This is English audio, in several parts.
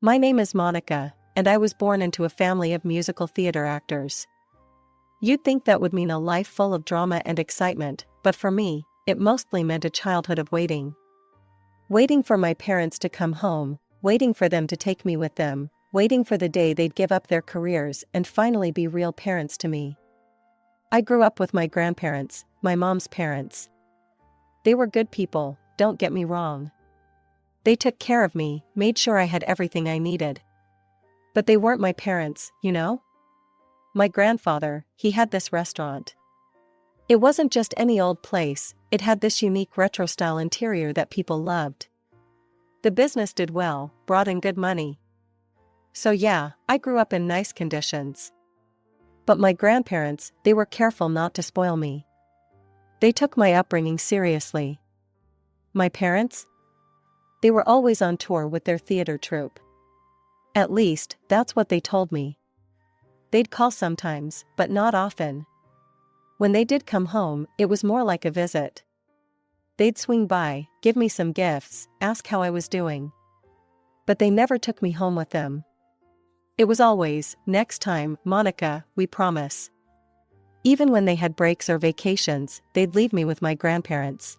My name is Monica, and I was born into a family of musical theater actors. You'd think that would mean a life full of drama and excitement, but for me, it mostly meant a childhood of waiting. Waiting for my parents to come home, waiting for them to take me with them, waiting for the day they'd give up their careers and finally be real parents to me. I grew up with my grandparents, my mom's parents. They were good people, don't get me wrong. They took care of me, made sure I had everything I needed. But they weren't my parents, you know? My grandfather, he had this restaurant. It wasn't just any old place, it had this unique retro-style interior that people loved. The business did well, brought in good money. So yeah, I grew up in nice conditions. But my grandparents, they were careful not to spoil me. They took my upbringing seriously. My parents? They were always on tour with their theater troupe. At least, that's what they told me. They'd call sometimes, but not often. When they did come home, it was more like a visit. They'd swing by, give me some gifts, ask how I was doing. But they never took me home with them. It was always, next time, Monica, we promise. Even when they had breaks or vacations, they'd leave me with my grandparents.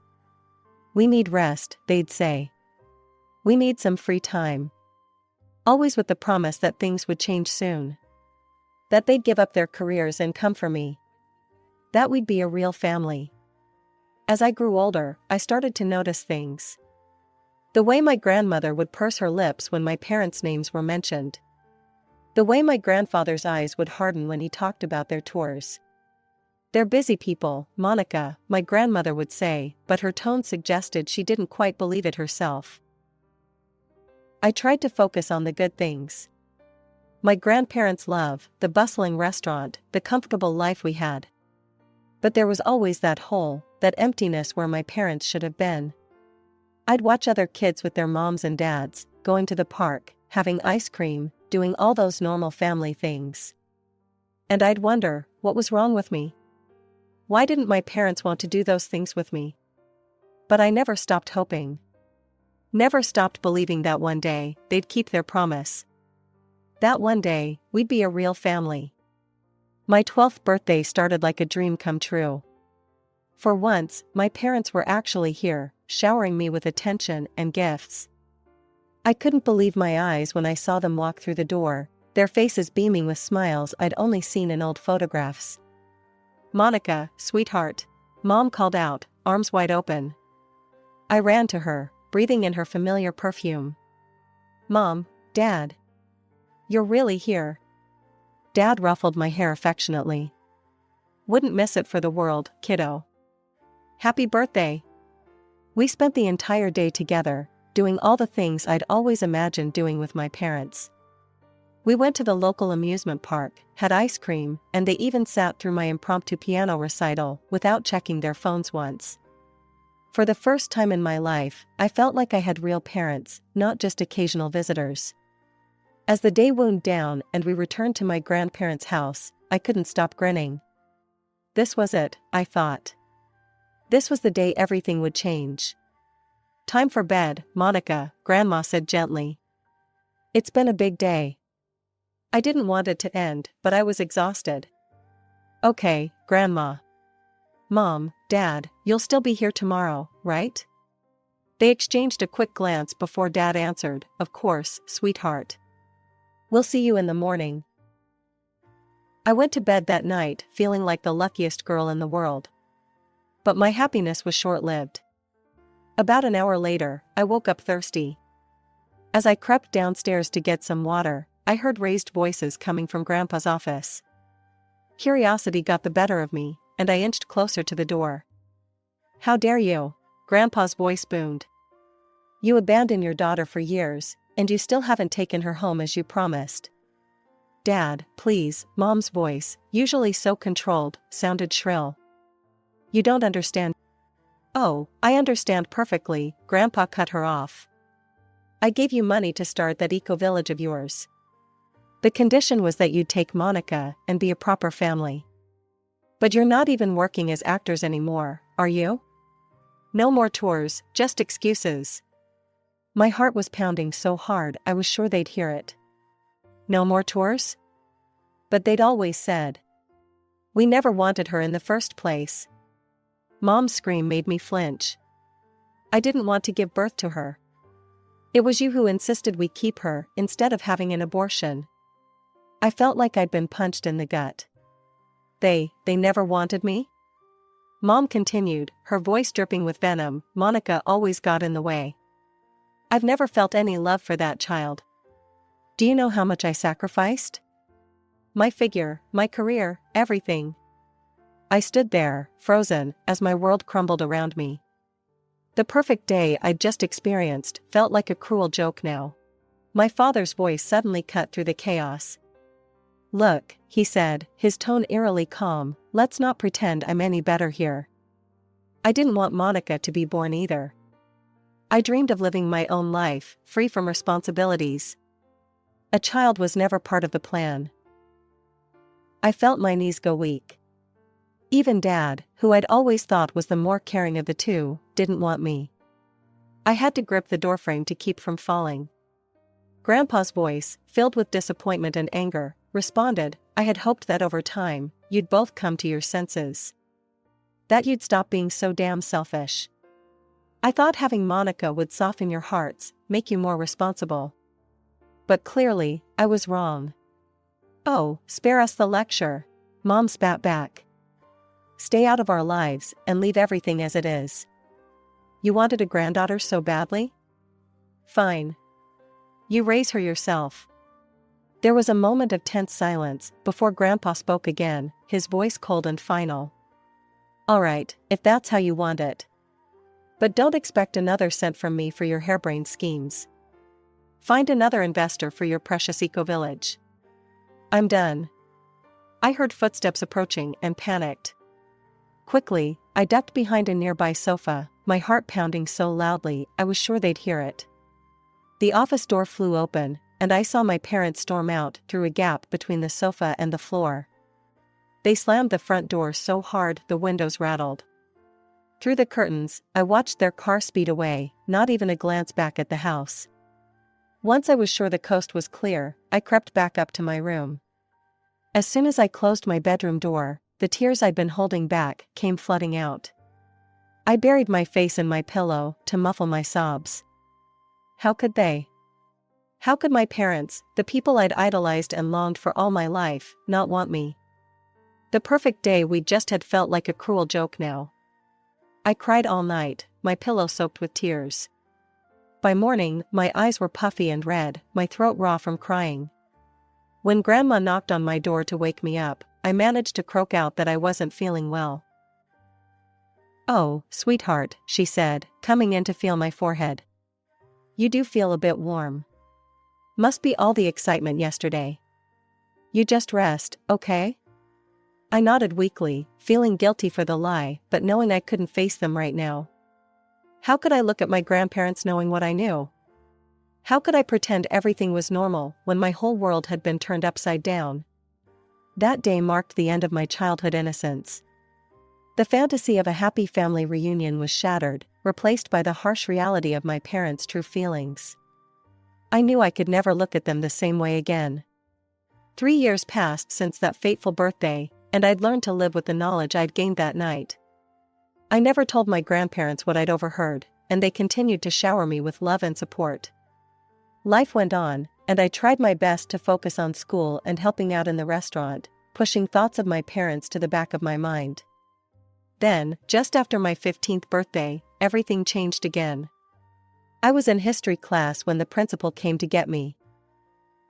We need rest, they'd say. We need some free time. Always with the promise that things would change soon. That they'd give up their careers and come for me. That we'd be a real family. As I grew older, I started to notice things. The way my grandmother would purse her lips when my parents' names were mentioned. The way my grandfather's eyes would harden when he talked about their tours. They're busy people, Monica, my grandmother would say, but her tone suggested she didn't quite believe it herself. I tried to focus on the good things. My grandparents' love, the bustling restaurant, the comfortable life we had. But there was always that hole, that emptiness where my parents should have been. I'd watch other kids with their moms and dads, going to the park, having ice cream, doing all those normal family things. And I'd wonder, what was wrong with me? Why didn't my parents want to do those things with me? But I never stopped hoping. Never stopped believing that one day, they'd keep their promise. That one day, we'd be a real family. My 12th birthday started like a dream come true. For once, my parents were actually here, showering me with attention and gifts. I couldn't believe my eyes when I saw them walk through the door, their faces beaming with smiles I'd only seen in old photographs. Monica, sweetheart. Mom called out, arms wide open. I ran to her, breathing in her familiar perfume. Mom, Dad. You're really here. Dad ruffled my hair affectionately. Wouldn't miss it for the world, kiddo. Happy birthday. We spent the entire day together, doing all the things I'd always imagined doing with my parents. We went to the local amusement park, had ice cream, and they even sat through my impromptu piano recital without checking their phones once. For the first time in my life, I felt like I had real parents, not just occasional visitors. As the day wound down and we returned to my grandparents' house, I couldn't stop grinning. This was it, I thought. This was the day everything would change. Time for bed, Monica, Grandma said gently. It's been a big day. I didn't want it to end, but I was exhausted. Okay, Grandma. Mom, Dad, you'll still be here tomorrow, right? They exchanged a quick glance before Dad answered, of course, sweetheart. We'll see you in the morning. I went to bed that night feeling like the luckiest girl in the world. But my happiness was short-lived. About an hour later, I woke up thirsty. As I crept downstairs to get some water, I heard raised voices coming from Grandpa's office. Curiosity got the better of me, and I inched closer to the door. How dare you? Grandpa's voice boomed. You abandoned your daughter for years, and you still haven't taken her home as you promised. Dad, please, Mom's voice, usually so controlled, sounded shrill. You don't understand. Oh, I understand perfectly, Grandpa cut her off. I gave you money to start that eco-village of yours. The condition was that you'd take Monica and be a proper family. But you're not even working as actors anymore, are you? No more tours, just excuses. My heart was pounding so hard I was sure they'd hear it. No more tours? But they'd always said. We never wanted her in the first place. Mom's scream made me flinch. I didn't want to give birth to her. It was you who insisted we keep her instead of having an abortion. I felt like I'd been punched in the gut. They never wanted me? Mom continued, her voice dripping with venom. Monica always got in the way. I've never felt any love for that child. Do you know how much I sacrificed? My figure, my career, everything. I stood there, frozen, as my world crumbled around me. The perfect day I'd just experienced felt like a cruel joke now. My father's voice suddenly cut through the chaos. Look, he said, his tone eerily calm, let's not pretend I'm any better here. I didn't want Monica to be born either. I dreamed of living my own life, free from responsibilities. A child was never part of the plan. I felt my knees go weak. Even Dad, who I'd always thought was the more caring of the two, didn't want me. I had to grip the doorframe to keep from falling. Grandpa's voice, filled with disappointment and anger, responded, I had hoped that over time, you'd both come to your senses. That you'd stop being so damn selfish. I thought having Monica would soften your hearts, make you more responsible. But clearly, I was wrong. Oh, spare us the lecture. Mom spat back. Stay out of our lives and leave everything as it is. You wanted a granddaughter so badly? Fine. You raise her yourself. There was a moment of tense silence before Grandpa spoke again, his voice cold and final. All right, if that's how you want it. But don't expect another cent from me for your harebrained schemes. Find another investor for your precious eco-village. I'm done. I heard footsteps approaching and panicked. Quickly, I ducked behind a nearby sofa, my heart pounding so loudly I was sure they'd hear it. The office door flew open, and I saw my parents storm out through a gap between the sofa and the floor. They slammed the front door so hard the windows rattled. Through the curtains, I watched their car speed away, not even a glance back at the house. Once I was sure the coast was clear, I crept back up to my room. As soon as I closed my bedroom door, the tears I'd been holding back came flooding out. I buried my face in my pillow to muffle my sobs. How could they? How could my parents, the people I'd idolized and longed for all my life, not want me? The perfect day we just had felt like a cruel joke now. I cried all night, my pillow soaked with tears. By morning, my eyes were puffy and red, my throat raw from crying. When Grandma knocked on my door to wake me up, I managed to croak out that I wasn't feeling well. Oh, sweetheart, she said, coming in to feel my forehead. You do feel a bit warm. Must be all the excitement yesterday. You just rest, okay? I nodded weakly, feeling guilty for the lie, but knowing I couldn't face them right now. How could I look at my grandparents knowing what I knew? How could I pretend everything was normal when my whole world had been turned upside down? That day marked the end of my childhood innocence. The fantasy of a happy family reunion was shattered, replaced by the harsh reality of my parents' true feelings. I knew I could never look at them the same way again. 3 years passed since that fateful birthday, and I'd learned to live with the knowledge I'd gained that night. I never told my grandparents what I'd overheard, and they continued to shower me with love and support. Life went on, and I tried my best to focus on school and helping out in the restaurant, pushing thoughts of my parents to the back of my mind. Then, just after my 15th birthday, everything changed again. I was in history class when the principal came to get me.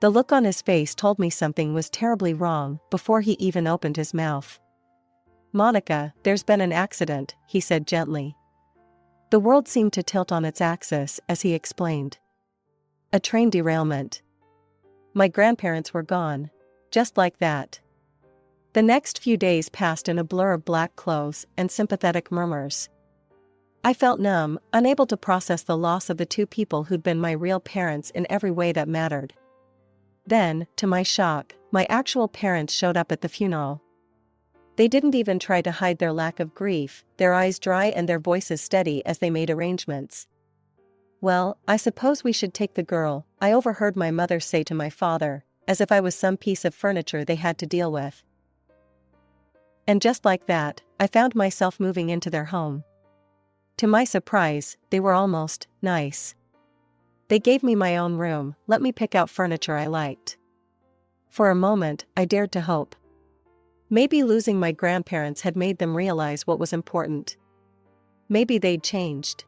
The look on his face told me something was terribly wrong before he even opened his mouth. Monica, there's been an accident, he said gently. The world seemed to tilt on its axis as he explained. A train derailment. My grandparents were gone. Just like that. The next few days passed in a blur of black clothes and sympathetic murmurs. I felt numb, unable to process the loss of the two people who'd been my real parents in every way that mattered. Then, to my shock, my actual parents showed up at the funeral. They didn't even try to hide their lack of grief, their eyes dry and their voices steady as they made arrangements. "Well, I suppose we should take the girl," I overheard my mother say to my father, as if I was some piece of furniture they had to deal with. And just like that, I found myself moving into their home. To my surprise, they were almost nice. They gave me my own room, let me pick out furniture I liked. For a moment, I dared to hope. Maybe losing my grandparents had made them realize what was important. Maybe they'd changed.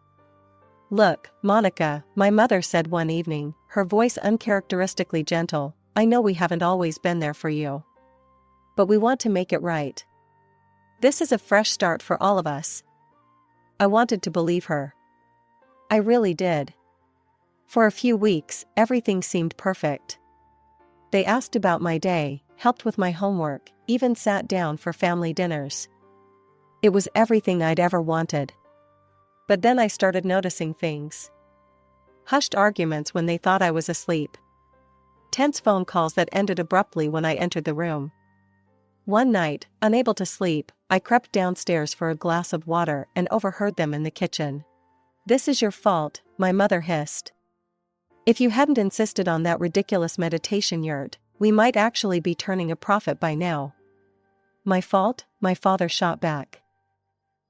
"Look, Monica," my mother said one evening, her voice uncharacteristically gentle, "I know we haven't always been there for you. But we want to make it right. This is a fresh start for all of us." I wanted to believe her. I really did. For a few weeks, everything seemed perfect. They asked about my day, helped with my homework, even sat down for family dinners. It was everything I'd ever wanted. But then I started noticing things. Hushed arguments when they thought I was asleep. Tense phone calls that ended abruptly when I entered the room. One night, unable to sleep, I crept downstairs for a glass of water and overheard them in the kitchen. "This is your fault," my mother hissed. "If you hadn't insisted on that ridiculous meditation yurt, we might actually be turning a profit by now." "My fault?" my father shot back.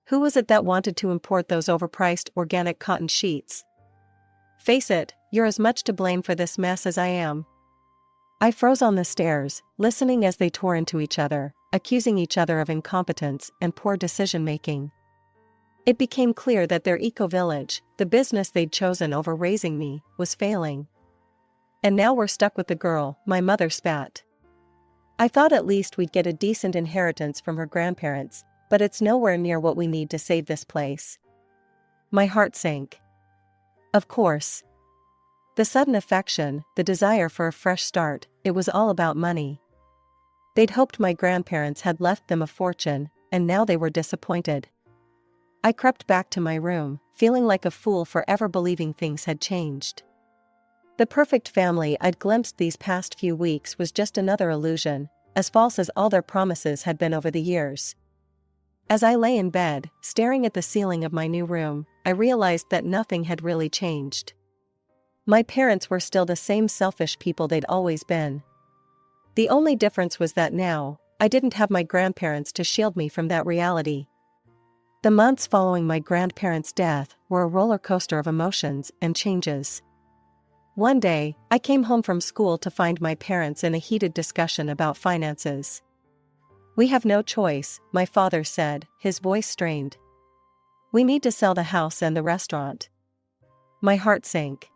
"Who was it that wanted to import those overpriced organic cotton sheets? Face it, you're as much to blame for this mess as I am." I froze on the stairs, listening as they tore into each other, accusing each other of incompetence and poor decision-making. It became clear that their eco-village, the business they'd chosen over raising me, was failing. "And now we're stuck with the girl," my mother spat. "I thought at least we'd get a decent inheritance from her grandparents, but it's nowhere near what we need to save this place." My heart sank. Of course. The sudden affection, the desire for a fresh start, it was all about money. They'd hoped my grandparents had left them a fortune, and now they were disappointed. I crept back to my room, feeling like a fool for ever believing things had changed. The perfect family I'd glimpsed these past few weeks was just another illusion, as false as all their promises had been over the years. As I lay in bed, staring at the ceiling of my new room, I realized that nothing had really changed. My parents were still the same selfish people they'd always been. The only difference was that now, I didn't have my grandparents to shield me from that reality. The months following my grandparents' death were a roller coaster of emotions and changes. One day, I came home from school to find my parents in a heated discussion about finances. "We have no choice," my father said, his voice strained. "We need to sell the house and the restaurant." My heart sank.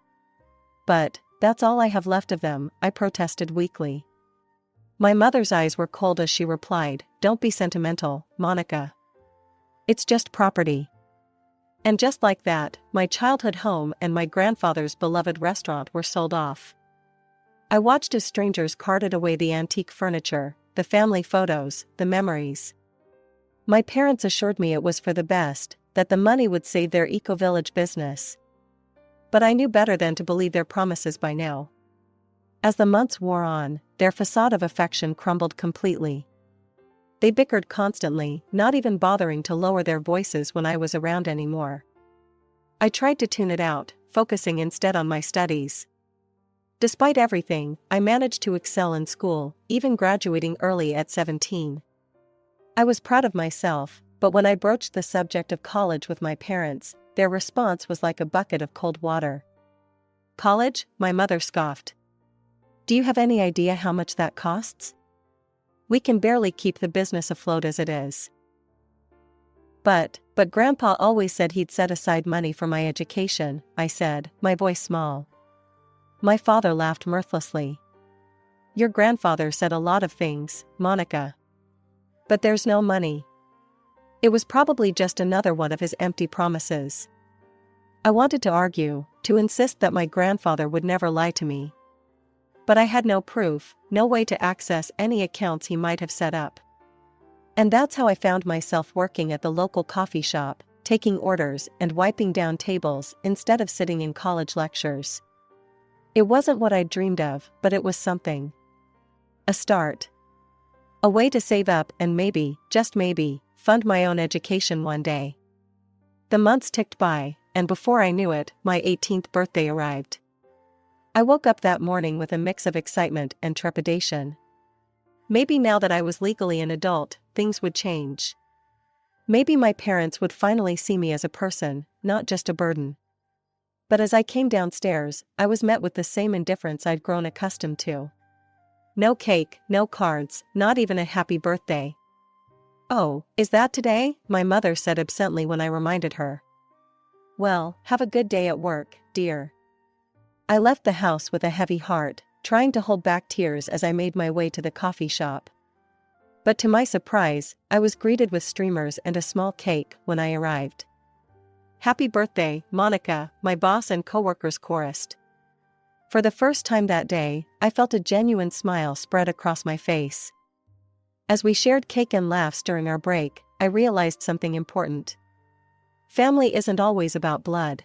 "But, that's all I have left of them," I protested weakly. My mother's eyes were cold as she replied, "Don't be sentimental, Monica. It's just property." And just like that, my childhood home and my grandfather's beloved restaurant were sold off. I watched as strangers carted away the antique furniture, the family photos, the memories. My parents assured me it was for the best, that the money would save their eco-village business. But I knew better than to believe their promises by now. As the months wore on, their facade of affection crumbled completely. They bickered constantly, not even bothering to lower their voices when I was around anymore. I tried to tune it out, focusing instead on my studies. Despite everything, I managed to excel in school, even graduating early at 17. I was proud of myself, but when I broached the subject of college with my parents, their response was like a bucket of cold water. "College?" my mother scoffed. "Do you have any idea how much that costs? We can barely keep the business afloat as it is." But Grandpa always said he'd set aside money for my education," I said, my voice small. My father laughed mirthlessly. "Your grandfather said a lot of things, Monica. But there's no money." It was probably just another one of his empty promises. I wanted to argue, to insist that my grandfather would never lie to me. But I had no proof, no way to access any accounts he might have set up. And that's how I found myself working at the local coffee shop, taking orders and wiping down tables instead of sitting in college lectures. It wasn't what I'd dreamed of, but it was something. A start. A way to save up and maybe, just maybe, fund my own education one day. The months ticked by, and before I knew it, my 18th birthday arrived. I woke up that morning with a mix of excitement and trepidation. Maybe now that I was legally an adult, things would change. Maybe my parents would finally see me as a person, not just a burden. But as I came downstairs, I was met with the same indifference I'd grown accustomed to. No cake, no cards, not even a happy birthday. "Oh, is that today?" my mother said absently when I reminded her. "Well, have a good day at work, dear." I left the house with a heavy heart, trying to hold back tears as I made my way to the coffee shop. But to my surprise, I was greeted with streamers and a small cake when I arrived. "Happy birthday, Monica," my boss and coworkers chorused. For the first time that day, I felt a genuine smile spread across my face. As we shared cake and laughs during our break, I realized something important. Family isn't always about blood.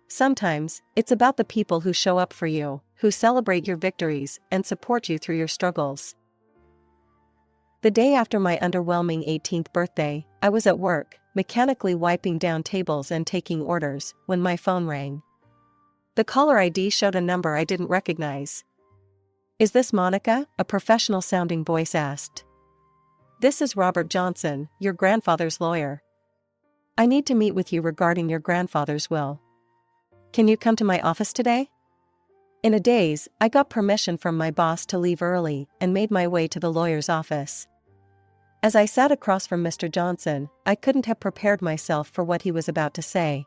Sometimes, it's about the people who show up for you, who celebrate your victories, and support you through your struggles. The day after my underwhelming 18th birthday, I was at work, mechanically wiping down tables and taking orders, when my phone rang. The caller ID showed a number I didn't recognize. "Is this Monica?" a professional-sounding voice asked. "This is Robert Johnson, your grandfather's lawyer. I need to meet with you regarding your grandfather's will. Can you come to my office today?" In a daze, I got permission from my boss to leave early and made my way to the lawyer's office. As I sat across from Mr. Johnson, I couldn't have prepared myself for what he was about to say.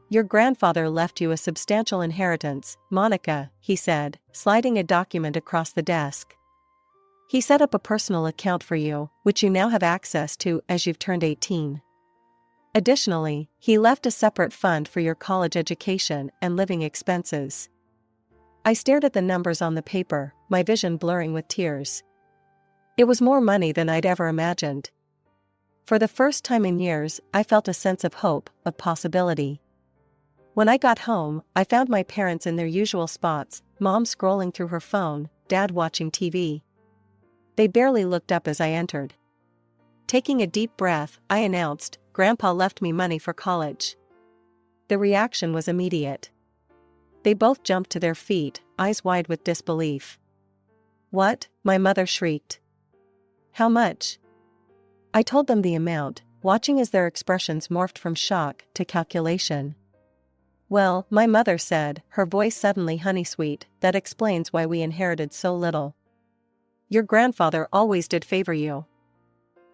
"Your grandfather left you a substantial inheritance, Monica," he said, sliding a document across the desk. "He set up a personal account for you, which you now have access to as you've turned 18. Additionally, he left a separate fund for your college education and living expenses." I stared at the numbers on the paper, my vision blurring with tears. It was more money than I'd ever imagined. For the first time in years, I felt a sense of hope, of possibility. When I got home, I found my parents in their usual spots, Mom scrolling through her phone, Dad watching TV. They barely looked up as I entered. Taking a deep breath, I announced, "Grandpa left me money for college." The reaction was immediate. They both jumped to their feet, eyes wide with disbelief. "What?" my mother shrieked. "How much?" I told them the amount, watching as their expressions morphed from shock to calculation. "Well," my mother said, her voice suddenly honey-sweet, "that explains why we inherited so little. Your grandfather always did favor you."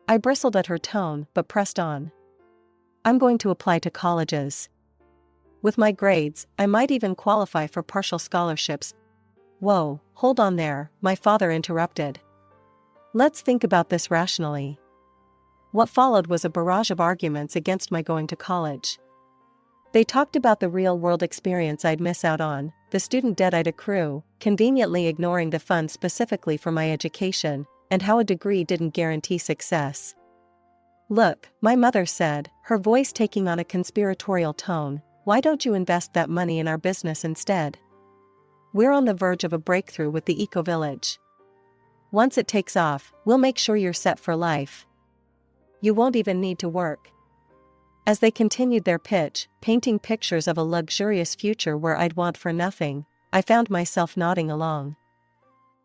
I bristled at her tone, but pressed on. "I'm going to apply to colleges. With my grades, I might even qualify for partial scholarships." "Whoa, hold on there," my father interrupted. "Let's think about this rationally." What followed was a barrage of arguments against my going to college. They talked about the real-world experience I'd miss out on, the student debt I'd accrue, conveniently ignoring the funds specifically for my education, and how a degree didn't guarantee success. "Look," my mother said, her voice taking on a conspiratorial tone, "why don't you invest that money in our business instead? We're on the verge of a breakthrough with the eco-village. Once it takes off, we'll make sure you're set for life. You won't even need to work." As they continued their pitch, painting pictures of a luxurious future where I'd want for nothing, I found myself nodding along.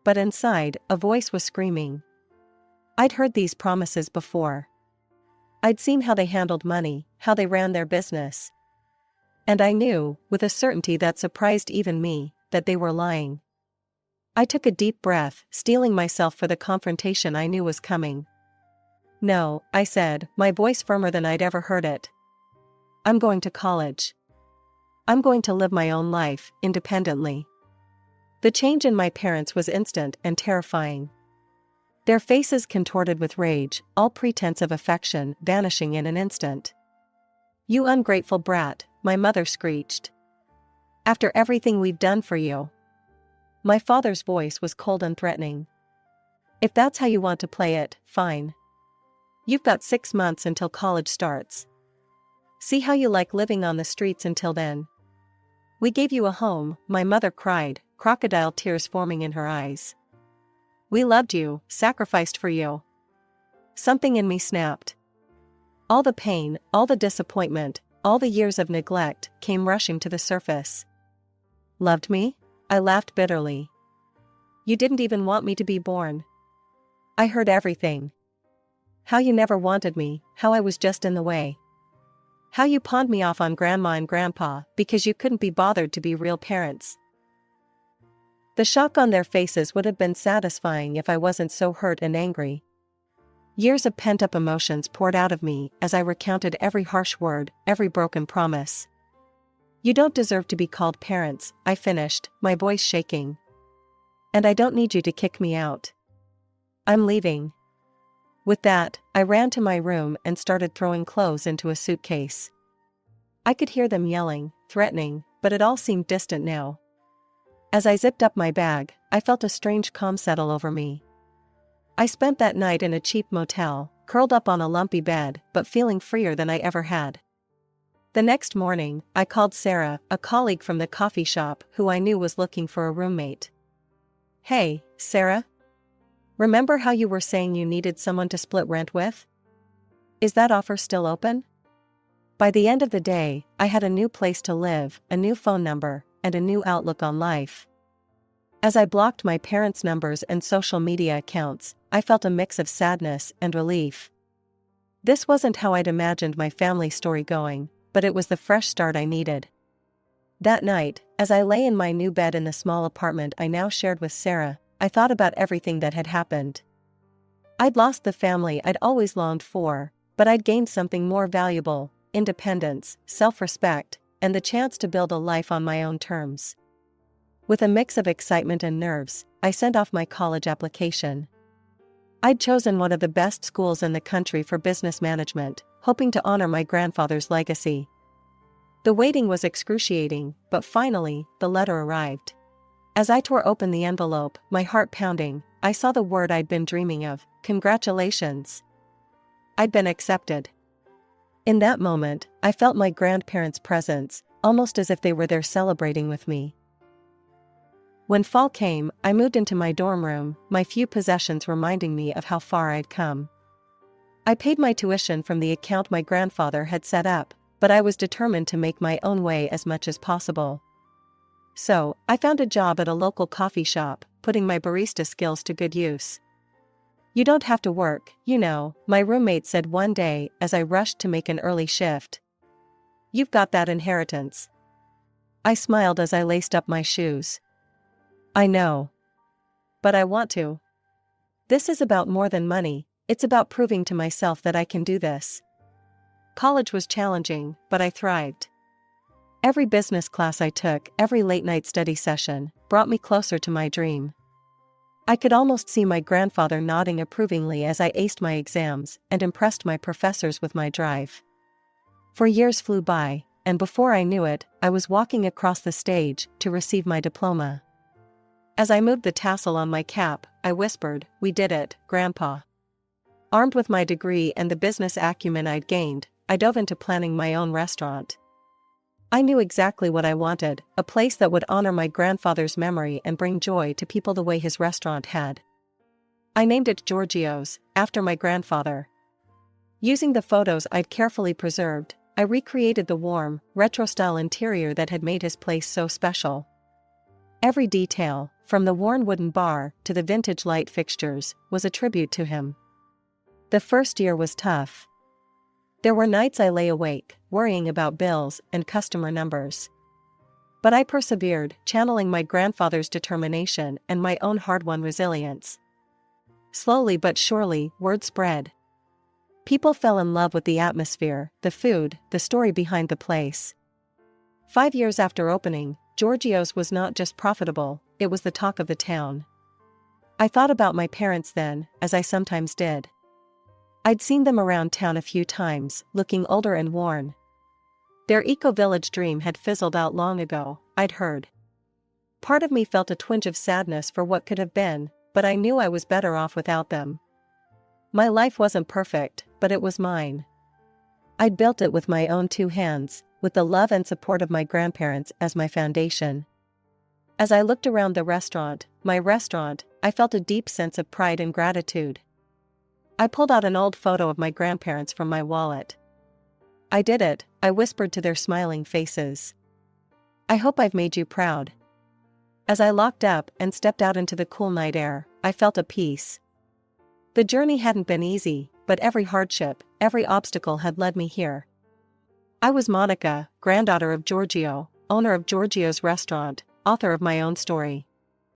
But inside, a voice was screaming. I'd heard these promises before. I'd seen how they handled money, how they ran their business. And I knew, with a certainty that surprised even me, that they were lying. I took a deep breath, steeling myself for the confrontation I knew was coming. "No," I said, my voice firmer than I'd ever heard it. "I'm going to college. I'm going to live my own life, independently." The change in my parents was instant and terrifying. Their faces contorted with rage, all pretense of affection vanishing in an instant. "You ungrateful brat," my mother screeched. "After everything we've done for you." My father's voice was cold and threatening. "If that's how you want to play it, fine. You've got 6 months until college starts. See how you like living on the streets until then. We gave you a home," my mother cried, crocodile tears forming in her eyes. "We loved you, sacrificed for you." Something in me snapped. All the pain, all the disappointment, all the years of neglect came rushing to the surface. Loved me? I laughed bitterly. You didn't even want me to be born. I heard everything. How you never wanted me, how I was just in the way. How you pawned me off on Grandma and Grandpa because you couldn't be bothered to be real parents. The shock on their faces would have been satisfying if I wasn't so hurt and angry. Years of pent-up emotions poured out of me as I recounted every harsh word, every broken promise. You don't deserve to be called parents, I finished, my voice shaking. And I don't need you to kick me out. I'm leaving. With that, I ran to my room and started throwing clothes into a suitcase. I could hear them yelling, threatening, but it all seemed distant now. As I zipped up my bag, I felt a strange calm settle over me. I spent that night in a cheap motel, curled up on a lumpy bed, but feeling freer than I ever had. The next morning, I called Sarah, a colleague from the coffee shop who I knew was looking for a roommate. Hey, Sarah? Remember how you were saying you needed someone to split rent with? Is that offer still open? By the end of the day, I had a new place to live, a new phone number, and a new outlook on life. As I blocked my parents' numbers and social media accounts, I felt a mix of sadness and relief. This wasn't how I'd imagined my family story going, but it was the fresh start I needed. That night, as I lay in my new bed in the small apartment I now shared with Sarah, I thought about everything that had happened. I'd lost the family I'd always longed for, but I'd gained something more valuable: independence, self-respect, and the chance to build a life on my own terms. With a mix of excitement and nerves, I sent off my college application. I'd chosen one of the best schools in the country for business management, hoping to honor my grandfather's legacy. The waiting was excruciating, but finally, the letter arrived. As I tore open the envelope, my heart pounding, I saw the word I'd been dreaming of: congratulations. I'd been accepted. In that moment, I felt my grandparents' presence, almost as if they were there celebrating with me. When fall came, I moved into my dorm room, my few possessions reminding me of how far I'd come. I paid my tuition from the account my grandfather had set up, but I was determined to make my own way as much as possible. So, I found a job at a local coffee shop, putting my barista skills to good use. You don't have to work, you know, my roommate said one day as I rushed to make an early shift. You've got that inheritance. I smiled as I laced up my shoes. I know. But I want to. This is about more than money, it's about proving to myself that I can do this. College was challenging, but I thrived. Every business class I took, every late-night study session, brought me closer to my dream. I could almost see my grandfather nodding approvingly as I aced my exams and impressed my professors with my drive. 4 years flew by, and before I knew it, I was walking across the stage to receive my diploma. As I moved the tassel on my cap, I whispered, "We did it, Grandpa." Armed with my degree and the business acumen I'd gained, I dove into planning my own restaurant. I knew exactly what I wanted: a place that would honor my grandfather's memory and bring joy to people the way his restaurant had. I named it Giorgio's, after my grandfather. Using the photos I'd carefully preserved, I recreated the warm, retro-style interior that had made his place so special. Every detail, from the worn wooden bar to the vintage light fixtures, was a tribute to him. The first year was tough. There were nights I lay awake, worrying about bills and customer numbers. But I persevered, channeling my grandfather's determination and my own hard-won resilience. Slowly but surely, word spread. People fell in love with the atmosphere, the food, the story behind the place. 5 years after opening, Giorgio's was not just profitable, it was the talk of the town. I thought about my parents then, as I sometimes did. I'd seen them around town a few times, looking older and worn. Their eco-village dream had fizzled out long ago, I'd heard. Part of me felt a twinge of sadness for what could have been, but I knew I was better off without them. My life wasn't perfect, but it was mine. I'd built it with my own 2 hands, with the love and support of my grandparents as my foundation. As I looked around the restaurant, my restaurant, I felt a deep sense of pride and gratitude. I pulled out an old photo of my grandparents from my wallet. I did it, I whispered to their smiling faces. I hope I've made you proud. As I locked up and stepped out into the cool night air, I felt a peace. The journey hadn't been easy, but every hardship, every obstacle had led me here. I was Monica, granddaughter of Giorgio, owner of Giorgio's restaurant, author of my own story.